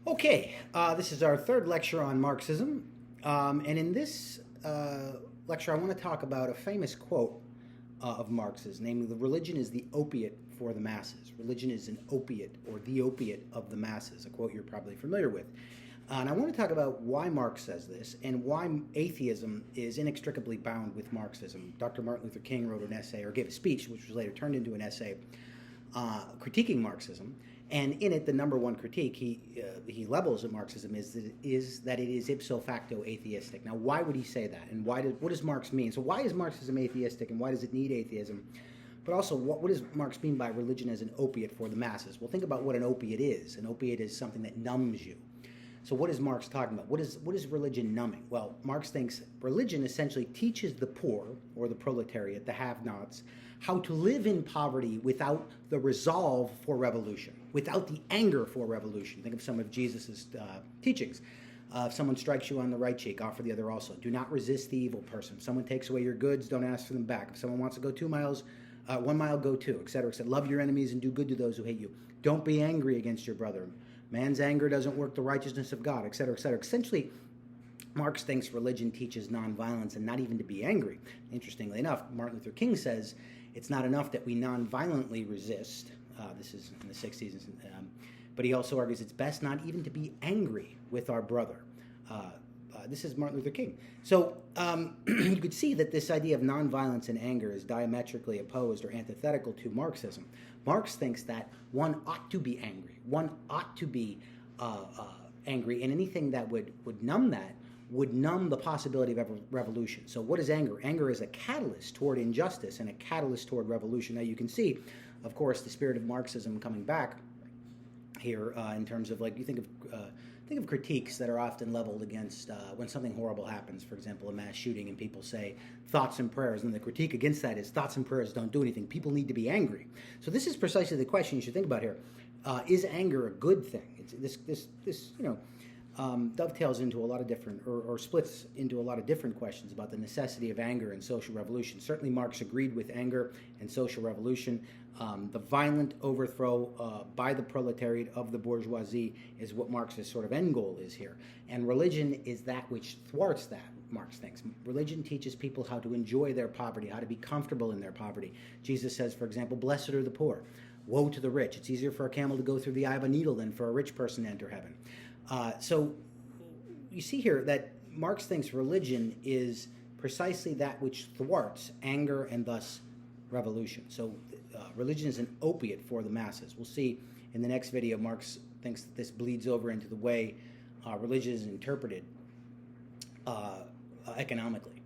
Okay, this is our third lecture on Marxism, and in this lecture I want to talk about a famous quote of Marx's, namely, "The religion is the opiate for the masses." Religion is an opiate, or the opiate of the masses, a quote you're probably familiar with. And I want to talk about why Marx says this and why atheism is inextricably bound with Marxism. Dr. Martin Luther King wrote an essay, or gave a speech, which was later turned into an essay, critiquing Marxism. And in it, the number one critique he levels at Marxism is that it is ipso facto atheistic. Now, why would he say that? And what does Marx mean? So why is Marxism atheistic, and why does it need atheism? But also, what does Marx mean by religion as an opiate for the masses? Well, think about what an opiate is. An opiate is something that numbs you. So what is Marx talking about? What is religion numbing? Well, Marx thinks religion essentially teaches the poor, or the proletariat, the have-nots, how to live in poverty without the resolve for revolution, without the anger for revolution. Think of some of Jesus' teachings. If someone strikes you on the right cheek, offer the other also. Do not resist the evil person. If someone takes away your goods, don't ask for them back. If someone wants to go 2 miles, 1 mile, go 2, etc., etc. Love your enemies and do good to those who hate you. Don't be angry against your brother. Man's anger doesn't work the righteousness of God, etc., etc. Essentially, Marx thinks religion teaches nonviolence and not even to be angry. Interestingly enough, Martin Luther King says it's not enough that we nonviolently resist. This is in the 60s. But he also argues it's best not even to be angry with our brother. This is Martin Luther King. So you could see that this idea of nonviolence and anger is diametrically opposed or antithetical to Marxism. Marx thinks that one ought to be angry. One ought to be angry, and anything that would numb that would numb the possibility of revolution. So what is anger? Anger is a catalyst toward injustice and a catalyst toward revolution. Now you can see, of course, the spirit of Marxism coming back here in terms of, like, you think of critiques that are often leveled against when something horrible happens, for example, a mass shooting, and people say thoughts and prayers, and the critique against that is thoughts and prayers don't do anything. People need to be angry. So this is precisely the question you should think about here. Is anger a good thing? This dovetails into a lot of different, or splits into a lot of different questions about the necessity of anger and social revolution. Certainly Marx agreed with anger and social revolution. The violent overthrow by the proletariat of the bourgeoisie is what Marx's sort of end goal is here. And religion is that which thwarts that, Marx thinks. Religion teaches people how to enjoy their poverty, how to be comfortable in their poverty. Jesus says, for example, "Blessed are the poor. Woe to the rich." It's easier for a camel to go through the eye of a needle than for a rich person to enter heaven. So you see here that Marx thinks religion is precisely that which thwarts anger and thus revolution. So religion is an opiate for the masses. We'll see in the next video, Marx thinks that this bleeds over into the way religion is interpreted economically.